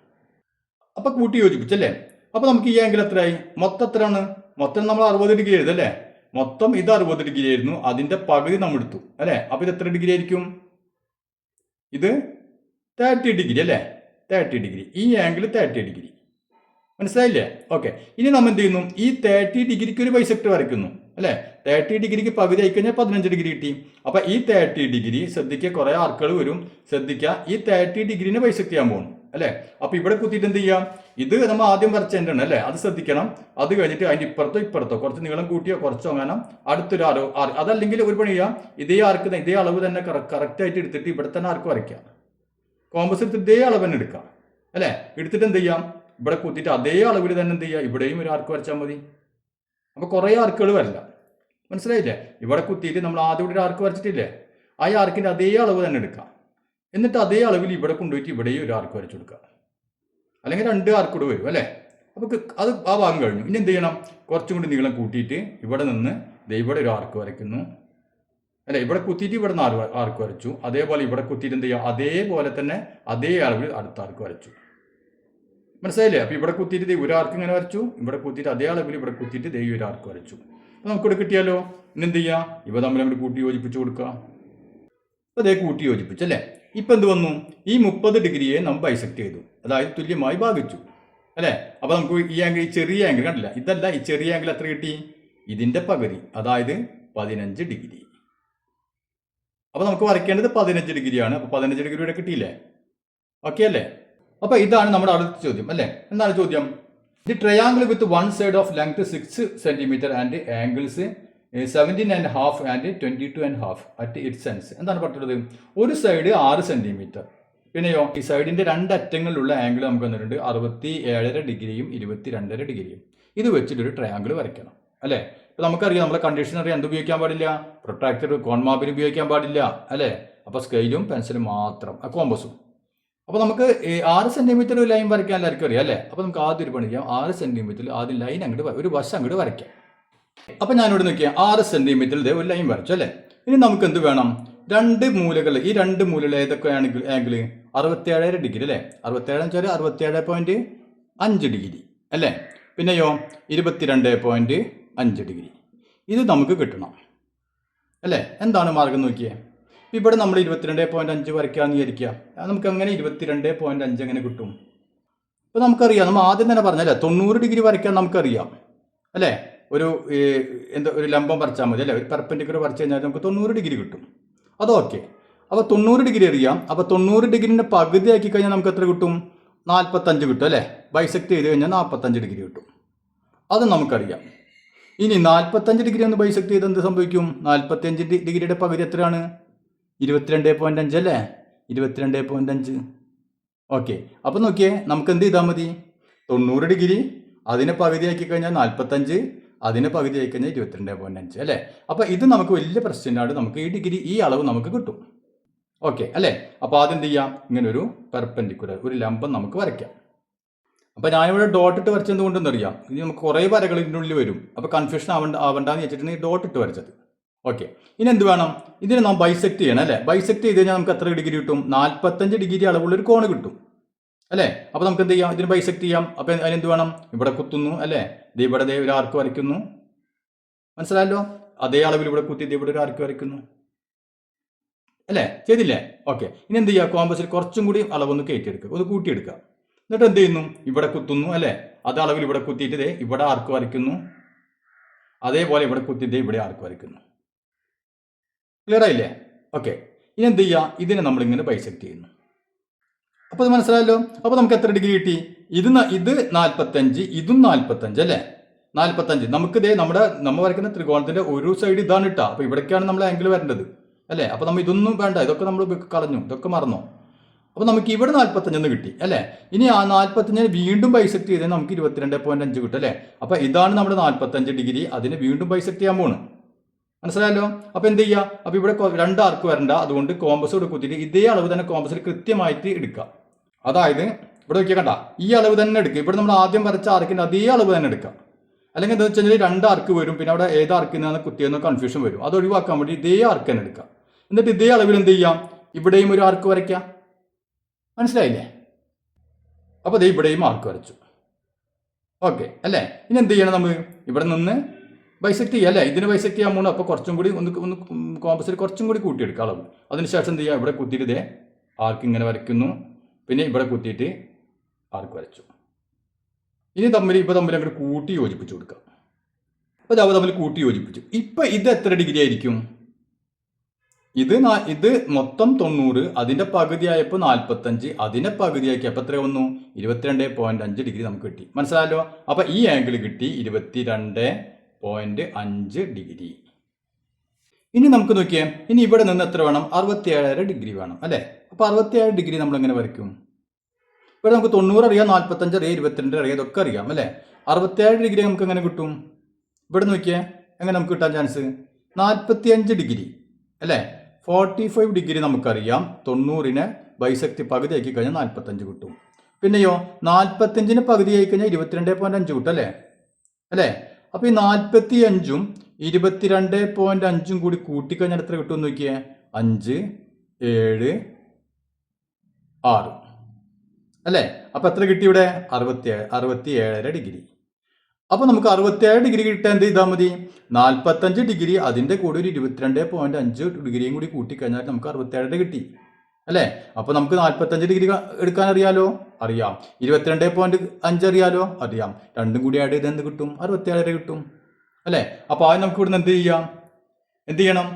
Speaker 1: അപ്പൊ കൂട്ടി യോജിപ്പിച്ചല്ലേ. അപ്പൊ നമുക്ക് ഈ ആംഗിൾ എത്രയായി, മൊത്തം എത്രയാണ്, മൊത്തം നമ്മൾ 60 ഡിഗ്രി എഴുതല്ലേ. മൊത്തം ഇത് 60 ഡിഗ്രി ആയിരുന്നു, അതിന്റെ പകുതി നമ്മൾ എടുത്തു അല്ലെ. അപ്പൊ ഇത് എത്ര ഡിഗ്രി ആയിരിക്കും, ഇത് 30 ഡിഗ്രി അല്ലേ, 30 ഡിഗ്രി. ഈ ആംഗിൾ 30 ഡിഗ്രി. മനസ്സിലായില്ലേ. ഓക്കെ, ഇനി നമ്മൾ എന്ത് ചെയ്യുന്നു, ഈ 30 ഡിഗ്രിക്ക് ഒരു ബൈസെക്ടർ വരയ്ക്കുന്നു അല്ലെ. 30 ഡിഗ്രിക്ക് പകുതി ആയിക്കഴിഞ്ഞാൽ 15 ഡിഗ്രി കിട്ടി. അപ്പൊ ഈ 30 ഡിഗ്രി ശ്രദ്ധിക്കുക, കുറെ ആർക്കുകൾ വരും, ശ്രദ്ധിക്കുക, ഈ 30 ഡിഗ്രിനെ ബൈസെക്ട് ചെയ്യാൻ പോകുന്നു അല്ലെ. അപ്പൊ ഇവിടെ കുത്തിയിട്ട് എന്ത് ചെയ്യാം, ഇത് നമ്മൾ ആദ്യം വരച്ചേണ്ടാണ് അല്ലെ, അത് ശ്രദ്ധിക്കണം. അത് കഴിഞ്ഞിട്ട് അതിന്റെ ഇപ്പുറത്തോ കുറച്ച് നീളം കൂട്ടിയോ കുറച്ചോ അങ്ങനെ അടുത്തൊരു അതല്ലെങ്കിൽ ഒരു പണി ചെയ്യാം, ഇതേ ആർക്ക് ഇതേ അളവ് തന്നെ കറക്റ്റ് ആയിട്ട് എടുത്തിട്ട് ഇവിടെ തന്നെ ആർക്ക് വരയ്ക്കാം. കോമ്പസ് എടുത്ത് ഇതേ അളവ് തന്നെ എടുക്കാം അല്ലെ. എടുത്തിട്ട് എന്ത് ചെയ്യാം, ഇവിടെ കുത്തിയിട്ട് അതേ അളവിൽ തന്നെ എന്ത് ചെയ്യാം, ഇവിടെയും ഒരു ആർക്ക് വരച്ചാൽ മതി. അപ്പൊ കുറെ ആർക്കുകൾ വരില്ല. മനസ്സിലായില്ലേ. ഇവിടെ കുത്തിയിട്ട് നമ്മൾ ആദ്യം ഒരു ആർക്ക് വരച്ചിട്ടില്ലേ, ആ ആർക്കിന്റെ അതേ അളവ് തന്നെ എടുക്കാം. എന്നിട്ട് അതേ അളവിൽ ഇവിടെ കൊണ്ടുപോയിട്ട് ഇവിടെയും ഒരു ആർക്ക് വരച്ചു കൊടുക്കുക, അല്ലെങ്കിൽ 2 ആർക്കൂടെ വരും അല്ലേ. അപ്പൊ അത് ആ ഭാഗം കഴിഞ്ഞു. ഇനി എന്ത് ചെയ്യണം, കുറച്ചും കൂടി നീളം കൂട്ടിയിട്ട് ഇവിടെ നിന്ന് ഇവിടെ ഒരു ആർക്ക് വരയ്ക്കുന്നു അല്ലെ. ഇവിടെ കുത്തിയിട്ട് ഇവിടെ 4 ആർക്ക് വരച്ചു. അതേപോലെ ഇവിടെ കുത്തിയിട്ട് എന്ത് ചെയ്യുക, അതേപോലെ തന്നെ അതേ അളവിൽ അടുത്ത ആർക്ക് വരച്ചു. മനസ്സിലായില്ലേ. അപ്പൊ ഇവിടെ കുത്തിയിട്ട് ഒരു ആർക്ക് ഇങ്ങനെ വരച്ചു, ഇവിടെ കുത്തിയിട്ട് അതേ അളവിൽ ഇവിടെ കുത്തിയിട്ട് ഒരു ആർക്ക് വരച്ചു. അപ്പൊ നമുക്കിവിടെ കിട്ടിയാലോ. ഇനി എന്ത് ചെയ്യാം, ഇവ തമ്മിൽ കൂട്ടി യോജിപ്പിച്ച് കൊടുക്കുക. അപ്പൊ അതേ കൂട്ടി യോജിപ്പിച്ചല്ലേ. ഇപ്പൊ എന്ത് വന്നു, ഈ 30 ഡിഗ്രിയെ നമ്മൾ ബൈസെക്ട് ചെയ്തു, അതായത് തുല്യമായി ഭാഗിച്ചു അല്ലെ. അപ്പൊ നമുക്ക് ഈ ആംഗിൾ, ഈ ചെറിയ ആംഗിൾ കണ്ടില്ല, ഇതല്ല, ഈ ചെറിയ ആംഗിൾ എത്ര കിട്ടി, ഇതിന്റെ പകുതി, അതായത് 15 ഡിഗ്രി. അപ്പൊ നമുക്ക് വരയ്ക്കേണ്ടത് 15 ഡിഗ്രിയാണ്. അപ്പൊ 15 ഡിഗ്രി ഇവിടെ കിട്ടിയില്ലേ. ഓക്കെ അല്ലേ. അപ്പൊ ഇതാണ് നമ്മുടെ അടുത്ത ചോദ്യം അല്ലെ. എന്താണ് ചോദ്യം, the triangle with 1 side of length 6 centimetre and angles 17.5 and 22.5 at its ends. എന്താണ് പറഞ്ഞിട്ടുള്ളത്, ഒരു സൈഡ് 6 സെന്റിമീറ്റർ, പിന്നെയോ ഈ സൈഡിന്റെ 2 അറ്റങ്ങളിലുള്ള ആംഗിൾ നമുക്ക് വന്നിട്ടുണ്ട് 67.5 ഡിഗ്രിയും 22.5 ഡിഗ്രിയും. ഇത് വെച്ചിട്ടൊരു ട്രയാങ്കിൾ വരയ്ക്കണം അല്ലെ. ഇപ്പൊ നമുക്കറിയാം, നമ്മളെ കണ്ടീഷൻ അറിയാം, എന്ത് ഉപയോഗിക്കാൻ പാടില്ല, പ്രൊട്രാക്ടർ കോൺമാപ്പിന് ഉപയോഗിക്കാൻ പാടില്ല അല്ലെ. അപ്പൊ സ്കെയിലും പെൻസിലും മാത്രം, കോമ്പസും. അപ്പൊ നമുക്ക് 6 സെന്റിമീറ്റർ ലൈൻ വരയ്ക്കാൻ എല്ലാവർക്കും അറിയാം അല്ലെ. അപ്പൊ നമുക്ക് ആദ്യം ഒരു പണി ചെയ്യാം, 6 സെന്റിമീറ്ററിൽ ആദ്യം ലൈൻ അങ്ങോട്ട് ഒരു വശം അങ്ങോട്ട് വരയ്ക്കാം. അപ്പൊ ഞാനിവിടെ നോക്കിയാൽ 6 സെന്റിമീറ്ററിൽ ഒരു ലൈൻ വരച്ചു അല്ലെ. ഇനി നമുക്ക് എന്ത് വേണം, 2 മൂലകൾ, ഈ 2 മൂലകൾ ഏതൊക്കെയാണ് ആംഗിൾ 67 ഡിഗ്രി അല്ലെ. 67 വെച്ചാൽ 67.5 ഡിഗ്രി അല്ലെ. പിന്നെയോ 22.5 ഡിഗ്രി. ഇത് നമുക്ക് കിട്ടണം അല്ലെ. എന്താണ് മാർഗം നോക്കിയേ, ഇവിടെ നമ്മൾ 22.5 വരയ്ക്കാന്ന് വിചാരിക്കുക, നമുക്ക് അങ്ങനെ 22.5 എങ്ങനെ കിട്ടും. ഇപ്പൊ നമുക്കറിയാം, നമ്മൾ ആദ്യം തന്നെ പറഞ്ഞല്ലേ 90 ഡിഗ്രി വരയ്ക്കാൻ നമുക്കറിയാം അല്ലെ. ഒരു ഒരു ലംബം വരച്ചാൽ മതി അല്ലെ, ഒരു പെർപെൻഡിക്കുലർ വരച്ചു കഴിഞ്ഞാൽ നമുക്ക് 90 ഡിഗ്രി കിട്ടും. അതൊക്കെ. അപ്പോൾ 90 ഡിഗ്രി അറിയാം. അപ്പോൾ 90 ഡിഗ്രിന്റെ പകുതി ആക്കി കഴിഞ്ഞാൽ നമുക്ക് എത്ര കിട്ടും, 45 കിട്ടും അല്ലേ. ബൈസെക്ട് ചെയ്ത് കഴിഞ്ഞാൽ 45 ഡിഗ്രി കിട്ടും, അത് നമുക്കറിയാം. ഇനി 45 ഡിഗ്രി ഒന്ന് ബൈസെക്ട് ചെയ്ത് എന്ത് സംഭവിക്കും, 45 ഡിഗ്രിയുടെ പകുതി എത്രയാണ്, 22.5 അല്ലേ, 22.5. ഓക്കെ, അപ്പം നോക്കിയേ, നമുക്ക് എന്ത് ചെയ്താൽ മതി, 90 ഡിഗ്രി അതിനെ പകുതി ആക്കി കഴിഞ്ഞാൽ 45, അതിനെ പകുതി ആയി കഴിഞ്ഞാൽ 22.5 അല്ലേ. അപ്പം ഇത് നമുക്ക് വലിയ പ്രശ്നമാണ്, നമുക്ക് ഈ ഡിഗ്രി ഈ അളവ് നമുക്ക് കിട്ടും. ഓക്കെ അല്ലേ. അപ്പോൾ ആദ്യം എന്ത് ചെയ്യാം, ഇങ്ങനെ ഒരു പെർപെൻഡിക്കുലർ ഒരു ലംബം നമുക്ക് വരയ്ക്കാം. അപ്പോൾ ഞാനിവിടെ ഡോട്ട് ഇട്ട് വരച്ചത് കൊണ്ടെന്ന് അറിയാം, ഇനി നമുക്ക് കുറേ വരകൾ ഇതിൻ്റെ ഉള്ളിൽ വരും, അപ്പോൾ കൺഫ്യൂഷൻ ആവണ്ടെന്ന് വെച്ചിട്ടാണ് ഈ ഡോട്ട് ഇട്ട് വരച്ചത്. ഓക്കെ, ഇനി എന്ത് വേണം? ഇതിനെ നാം ബൈസെക്ട് ചെയ്യണം അല്ലേ? ബൈസെക്ട് ചെയ്ത് കഴിഞ്ഞാൽ നമുക്ക് എത്ര ഡിഗ്രി കിട്ടും? 45 ഡിഗ്രി അളവുള്ള ഒരു കോണ് കിട്ടും അല്ലേ? അപ്പോൾ നമുക്ക് എന്ത് ചെയ്യാം? ഇതിന് ബൈസെക്ട് ചെയ്യാം. അപ്പോൾ അതിനെന്ത് വേണം? ഇവിടെ കുത്തുന്നു അല്ലേ? ഇത് ഇവിടെ ഒരു ആർക്ക് വരയ്ക്കുന്നു, മനസ്സിലായല്ലോ? അതേ അളവിൽ ഇവിടെ കുത്തി ഇവിടെ ഒരു ആർക്ക് വരയ്ക്കുന്നു അല്ലേ? ചെയ്തില്ലേ? ഓക്കെ, ഇനി എന്ത് ചെയ്യുക? കോമ്പസിൽ കുറച്ചും കൂടി അളവൊന്ന് കയറ്റിയെടുക്കുക, ഒന്ന് കൂട്ടിയെടുക്കുക. എന്നിട്ട് എന്ത് ചെയ്യുന്നു? ഇവിടെ കുത്തുന്നു അല്ലേ? അതേ അളവിൽ ഇവിടെ കുത്തിയിട്ട് ഇവിടെ ആർക്ക് വരയ്ക്കുന്നു, അതേപോലെ ഇവിടെ കുത്തിയിട്ട് ഇവിടെ ആർക്ക് വരയ്ക്കുന്നു. ക്ലിയർ ആയില്ലേ? ഓക്കെ, ഇനി എന്ത് ചെയ്യുക? ഇതിനെ നമ്മളിങ്ങനെ ബൈസെക്ട് ചെയ്യുന്നു. അപ്പോൾ അത് മനസ്സിലായല്ലോ. അപ്പോൾ നമുക്ക് എത്ര ഡിഗ്രി കിട്ടി? ഇത് 45, ഇതും 45 അല്ലേ? 45. നമുക്ക് നമ്മൾ വരയ്ക്കുന്ന ത്രികോണത്തിന്റെ ഒരു സൈഡ് ഇതാണ് ഇട്ടാ. അപ്പോൾ ഇവിടേക്കാണ് നമ്മൾ ആംഗിൾ വരേണ്ടത് അല്ലേ? അപ്പോൾ നമ്മൾ ഇതൊന്നും വേണ്ട, ഇതൊക്കെ നമ്മൾ കളഞ്ഞു, ഇതൊക്കെ മറന്നോ. അപ്പോൾ നമുക്ക് ഇവിടെ 45 കിട്ടി അല്ലേ? ഇനി ആ 45 വീണ്ടും ബൈസെക്ട് ചെയ്താൽ നമുക്ക് 22.5 കിട്ടും അല്ലേ? അപ്പോൾ ഇതാണ് നമ്മുടെ 45 ഡിഗ്രി. അതിനെ വീണ്ടും ബൈസെക്ട് ചെയ്യാൻ പോണ്, മനസ്സിലായല്ലോ? അപ്പോൾ എന്ത് ചെയ്യുക? അപ്പോൾ ഇവിടെ 2 ആർക്ക് വരണ്ട, അതുകൊണ്ട് കോമ്പസ് ഇവിടെ കുത്തിയിട്ട് ഇതേ അളവ് തന്നെ കോമ്പസിൽ കൃത്യമായിട്ട് എടുക്കുക. അതായത് ഇവിടെ നോക്കിയാൽ കണ്ട, ഈ അളവ് തന്നെ എടുക്കുക. ഇവിടെ നമ്മൾ ആദ്യം വരച്ച ആർക്കിൻ്റെ അതേ അളവ് തന്നെ എടുക്കുക. അല്ലെങ്കിൽ എന്താ വെച്ച് കഴിഞ്ഞാൽ 2 ആർക്ക് വരും, പിന്നെ അവിടെ ഏത് ആർക്കിൽ നിന്നാണ് കുത്തിയെന്ന് കൺഫ്യൂഷൻ വരും. അത് ഒഴിവാക്കാൻ വേണ്ടി ഇതേ ആർക്ക് തന്നെ എടുക്കുക. എന്നിട്ട് ഇതേ അളവിൽ എന്ത് ചെയ്യാം? ഇവിടെയും ഒരു ആർക്ക് വരയ്ക്കാം, മനസ്സിലായില്ലേ? അപ്പോൾ ദേ ഇവിടെയും ആർക്ക് വരച്ചു. ഓക്കെ അല്ലേ? ഇനി എന്ത് ചെയ്യണം? നമ്മൾ ഇവിടെ നിന്ന് ബൈസെക്ട് ചെയ്യുക അല്ലേ? ഇതിന് ബൈസെക്ട് ചെയ്യാൻ പോകുന്നു. അപ്പോൾ കുറച്ചും കൂടി ഒന്ന് കോമ്പസിൽ കുറച്ചും കൂടി കൂട്ടിയെടുക്കുക അളവ്. അതിനുശേഷം എന്ത് ചെയ്യുക? ഇവിടെ കുത്തിയിട്ട് ഇതേ ആർക്ക് ഇങ്ങനെ വരയ്ക്കുന്നു, പിന്നെ ഇവിടെ കുത്തിയിട്ട് ആർക്ക് വരച്ചു. ഇനി തമ്മിൽ അങ്ങോട്ട് കൂട്ടി യോജിപ്പിച്ച് കൊടുക്കുക. അപ്പോൾ അവ തമ്മിൽ കൂട്ടി യോജിപ്പിച്ചു. ഇപ്പം ഇത് എത്ര ഡിഗ്രി ആയിരിക്കും? ഇത് മൊത്തം 90, അതിൻ്റെ പകുതിയായപ്പോൾ 45, അതിനെ പകുതിയാക്കിയപ്പോൾ എത്ര വന്നു? 22.5 ഡിഗ്രി നമുക്ക് കിട്ടി, മനസ്സിലായല്ലോ? അപ്പോൾ ഈ ആംഗിൾ കിട്ടി 22.5 ഡിഗ്രി. ഇനി നമുക്ക് നോക്കിയാൽ, ഇനി ഇവിടെ നിന്ന് എത്ര വേണം? 67.5 ഡിഗ്രി വേണം അല്ലേ? അപ്പോൾ 67 ഡിഗ്രി നമ്മൾ എങ്ങനെ വരയ്ക്കും? ഇവിടെ നമുക്ക് 90 അറിയാം, 45 അറിയാം, 22 അറിയാം, ഇതൊക്കെ അറിയാം അല്ലേ? 67 ഡിഗ്രി നമുക്ക് എങ്ങനെ കിട്ടും? ഇവിടെ നോക്കിയാൽ എങ്ങനെ നമുക്ക് കിട്ടാൻ ചാൻസ്? 45 ഡിഗ്രി അല്ലേ? 45 ഡിഗ്രി നമുക്കറിയാം. 90നെ ബൈസെക്ട് പകുതിയാക്കി കഴിഞ്ഞാൽ 45 കിട്ടും. പിന്നെയോ 45ന് പകുതിയായി കഴിഞ്ഞാൽ 22.5 കിട്ടും അല്ലേ? അപ്പോൾ ഈ 45ഉം 22.5ഉം കൂടി കൂട്ടിക്കഴിഞ്ഞാൽ എത്ര കിട്ടും നോക്കിയേ? 5, 7, 6 അല്ലേ? അപ്പോൾ എത്ര കിട്ടി ഇവിടെ? 67 ഡിഗ്രി. അപ്പോൾ നമുക്ക് 67 ഡിഗ്രി കിട്ടാൻ എന്ത് ചെയ്താൽ മതി? 45 ഡിഗ്രി അതിൻ്റെ കൂടെ ഒരു 22.5 ഡിഗ്രിയും കൂടി കൂട്ടിക്കഴിഞ്ഞാൽ നമുക്ക് 67 കിട്ടി അല്ലേ? അപ്പോൾ നമുക്ക് 45 ഡിഗ്രി എടുക്കാൻ അറിയാലോ? അറിയാം. 22.5 അറിയാലോ? അറിയാം. രണ്ടും കൂടി ആഡ് ചെയ്ത് എന്ത് കിട്ടും? 67 കിട്ടും അല്ലേ? അപ്പോൾ ആദ്യം നമുക്ക് ഇവിടുന്ന് എന്ത് ചെയ്യണം?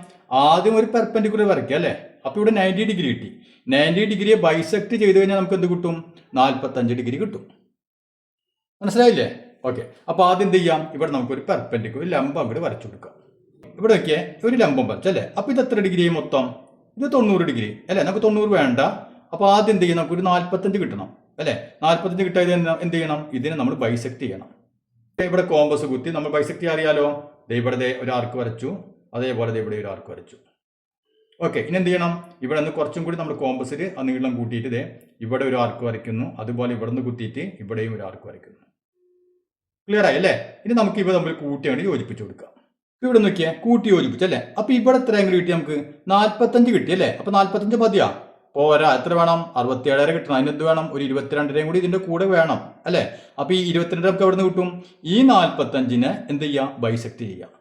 Speaker 1: ആദ്യം ഒരു പെർപെൻഡിക്കുലർ വരയ്ക്കുക അല്ലേ? അപ്പോൾ ഇവിടെ 90 ഡിഗ്രി കിട്ടി. 90 ഡിഗ്രിയെ ബൈസെക്ട് ചെയ്ത് കഴിഞ്ഞാൽ നമുക്ക് എന്ത് കിട്ടും? 45 ഡിഗ്രി കിട്ടും, മനസ്സിലായില്ലേ? ഓക്കെ, അപ്പോൾ ആദ്യം എന്ത് ചെയ്യാം? ഇവിടെ നമുക്കൊരു പെർപെൻഡിക്കുലർ ലംബം അങ്ങോട്ട് വരച്ചു കൊടുക്കാം. ഇവിടെ നോക്കിയേ, ഒരു ലംബം വരച്ചല്ലേ? അപ്പോൾ ഇത് എത്ര ഡിഗ്രി മൊത്തം? ഇത് 90 ഡിഗ്രി അല്ലേ? നമുക്ക് 90 വേണ്ട. അപ്പോൾ ആദ്യം എന്ത് ചെയ്യണം? നമുക്കൊരു 45 കിട്ടണം അല്ലേ? 45 കിട്ടാതെ എന്ത് ചെയ്യണം? ഇതിനെ നമ്മൾ ബൈസെക്ട് ചെയ്യണം. ഇവിടെ കോമ്പസ് കുത്തി നമ്മൾ ബൈസെക്ട് ചെയ്യാൻ അറിയാലോ? ഇവിടെ ഒരു ആർക്ക് വരച്ചു, അതേപോലെ ഇവിടെ ഒരു ആർക്ക് വരച്ചു. ഓക്കെ, ഇനി എന്ത് ചെയ്യണം? ഇവിടെ നിന്ന് കുറച്ചും കൂടി നമ്മൾ കോമ്പസിൽ ആ നീളം കൂട്ടിയിട്ട് ഇവിടെ ഒരു ആർക്ക് വരയ്ക്കുന്നു, അതുപോലെ ഇവിടെ നിന്ന് കുത്തിയിട്ട് ഇവിടെയും ഒരു ആർക്ക് വരയ്ക്കുന്നു. ക്ലിയർ ആയി അല്ലേ? ഇനി നമുക്ക് ഇവ തമ്മിൽ കൂട്ടി വേണ്ടി യോജിപ്പിച്ച് കൊടുക്കാം. ഇവിടെ നോക്കിയാൽ കൂട്ടി യോജിപ്പിച്ചല്ലേ? അപ്പോൾ ഇവിടെ എത്ര ആംഗിൾ കിട്ടി? നമുക്ക് 45 കിട്ടി അല്ലേ? അപ്പോൾ 45 മതിയാ? പോരാ, എത്ര വേണം? 67 കിട്ടണം. അതിനെന്ത് വേണം? ഒരു 22 കൂടി ഇതിൻ്റെ കൂടെ വേണം അല്ലേ? അപ്പോൾ ഈ 22 നമുക്ക് എവിടെ നിന്ന് കിട്ടും? ഈ 45നെ എന്ത് ചെയ്യാം? ബൈസെക്ട് ചെയ്യാം.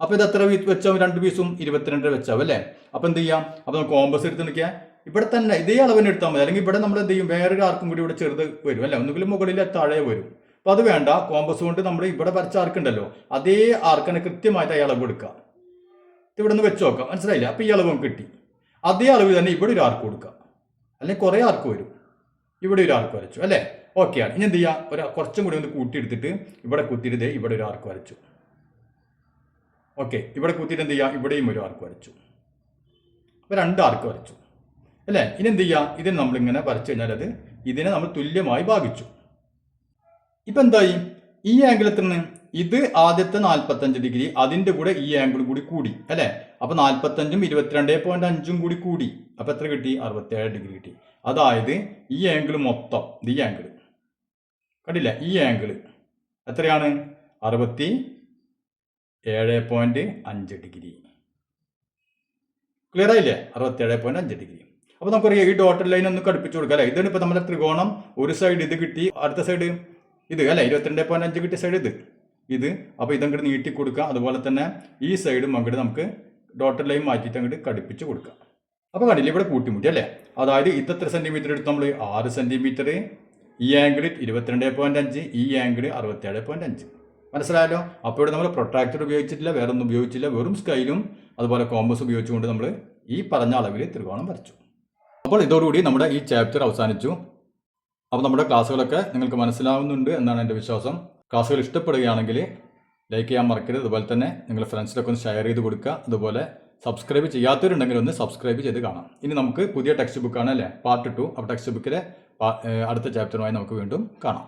Speaker 1: അപ്പോൾ ഇത് എത്ര വെച്ചാവും? 2 പീസും 22 വെച്ചാവും അല്ലേ? അപ്പോൾ എന്ത് ചെയ്യാം? അപ്പോൾ നമുക്ക് കോമ്പസ് എടുത്ത് നോക്കിയാൽ ഇവിടെ തന്നെ ഇതേ അളവിന് എടുത്താൽ മതി. അല്ലെങ്കിൽ ഇവിടെ നമ്മൾ എന്ത് ചെയ്യും? വേറൊരു ആർക്കും കൂടി ഇവിടെ ചെറുത് വരും അല്ലേ? ഒന്നുകിലും മുകളിലെ താഴെ വരും. അപ്പോൾ അത് വേണ്ട. കോമ്പസ് കൊണ്ട് നമ്മൾ ഇവിടെ വരച്ച ആർക്കുണ്ടല്ലോ, അതേ ആർക്കിനെ കൃത്യമായിട്ട് ഈ അളവ് കൊടുക്കുക. ഇവിടെ നിന്ന് വെച്ച് നോക്കാം, മനസ്സിലായില്ല? അപ്പോൾ ഈ അളവ് കിട്ടി. അതേ അളവ് തന്നെ ഇവിടെ ഒരു ആർക്ക് കൊടുക്കുക, അല്ലെങ്കിൽ കുറേ ആർക്ക് വരും. ഇവിടെ ഒരു ആർക്ക് വരച്ചു അല്ലേ? ഓക്കെയാണ്. ഇനി എന്ത് ചെയ്യുക? കുറച്ചും കൂടി ഒന്ന് കൂട്ടിയെടുത്തിട്ട് ഇവിടെ കുത്തിയിട്ട് ഇവിടെ ഒരു ആർക്ക് വരച്ചു. ഓക്കെ, ഇവിടെ കുത്തിയിട്ട് എന്ത് ചെയ്യുക? ഇവിടെയും ഒരു ആർക്ക് വരച്ചു. അപ്പോൾ 2 ആർക്ക് വരച്ചു അല്ലേ? ഇനി എന്ത് ചെയ്യുക? ഇതിന് നമ്മളിങ്ങനെ വരച്ചു കഴിഞ്ഞാൽ ഇതിനെ നമ്മൾ തുല്യമായി ഭാഗിച്ചു. ഇപ്പം എന്തായി? ഈ ആംഗിൾ എത്രയാണ്? ഇത് ആദ്യത്തെ 45 ഡിഗ്രി, അതിൻ്റെ കൂടെ ഈ ആംഗിൾ കൂടി അല്ലേ? അപ്പോൾ 45ഉം 22.5ഉം കൂടി. അപ്പോൾ എത്ര കിട്ടി? 67 ഡിഗ്രി കിട്ടി. അതായത് ഈ ആംഗിൾ മൊത്തം, ഈ ആംഗിൾ കണ്ടില്ല? ഈ ആംഗിൾ എത്രയാണ്? 67.5 ഡിഗ്രി. ക്ലിയർ ആയില്ലേ? 67.5 ഡിഗ്രി. അപ്പോൾ നമുക്കറിയാം ഈ ഡോട്ടഡ് ലൈൻ ഒന്ന് ഘടിപ്പിച്ച് കൊടുക്കുക അല്ലേ? ഇതാണ് ഇപ്പോൾ നമ്മുടെ ത്രികോണം. ഒരു സൈഡ് ഇത് കിട്ടി, അടുത്ത സൈഡ് ഇത് അല്ലേ? 22.5 കിട്ടിയ സൈഡ് ഇത്. അപ്പോൾ ഇതങ്ങോട്ട് നീട്ടി കൊടുക്കുക. അതുപോലെ തന്നെ ഈ സൈഡും അങ്ങോട്ട് നമുക്ക് ഡോട്ടഡ് ലൈൻ മാറ്റിയിട്ട് അങ്ങോട്ട് ഘടിപ്പിച്ച് കൊടുക്കുക. അപ്പോൾ കണ്ടില്ലേ ഇവിടെ കൂട്ടിമുട്ടി അല്ലേ? അതായത് ഇത് എത്ര സെൻറ്റിമീറ്റർ എടുത്ത് നമ്മൾ 6 സെൻറ്റിമീറ്റർ, ഈ ആംഗിൾ 22.5, ഈ ആംഗിൾ 67.5. മനസ്സിലായല്ലോ? അപ്പോൾ ഇവിടെ നമ്മൾ പ്രൊട്രാക്ടർ ഉപയോഗിച്ചിട്ടില്ല, വേറെ ഒന്നും ഉപയോഗിച്ചില്ല, വെറും സ്കെയിലും അതുപോലെ കോമ്പസ് ഉപയോഗിച്ചുകൊണ്ട് നമ്മൾ ഈ പറഞ്ഞ അളവിൽ ത്രികോണം വരച്ചു. അപ്പോൾ ഇതോടുകൂടി നമ്മുടെ ഈ ചാപ്റ്റർ അവസാനിച്ചു. അപ്പോൾ നമ്മുടെ ക്ലാസ്സുകളൊക്കെ നിങ്ങൾക്ക് മനസ്സിലാവുന്നുണ്ട് എന്നാണ് എൻ്റെ വിശ്വാസം. ക്ലാസ്സുകൾ ഇഷ്ടപ്പെടുകയാണെങ്കിൽ ലൈക്ക് ചെയ്യാൻ മറക്കരുത്. അതുപോലെ തന്നെ നിങ്ങളുടെ ഫ്രണ്ട്സിലൊക്കെ ഒന്ന് ഷെയർ ചെയ്ത് കൊടുക്കുക. അതുപോലെ സബ്സ്ക്രൈബ് ചെയ്യാത്തവരുണ്ടെങ്കിൽ ഒന്ന് സബ്സ്ക്രൈബ് ചെയ്ത് കാണാം. ഇനി നമുക്ക് പുതിയ ടെക്സ്റ്റ് ബുക്കാണ് അല്ലേ, പാർട്ട് 2. അപ്പോൾ ടെക്സ്റ്റ് ബുക്കിലെ അടുത്ത ചാപ്റ്ററുമായി നമുക്ക് വീണ്ടും കാണാം.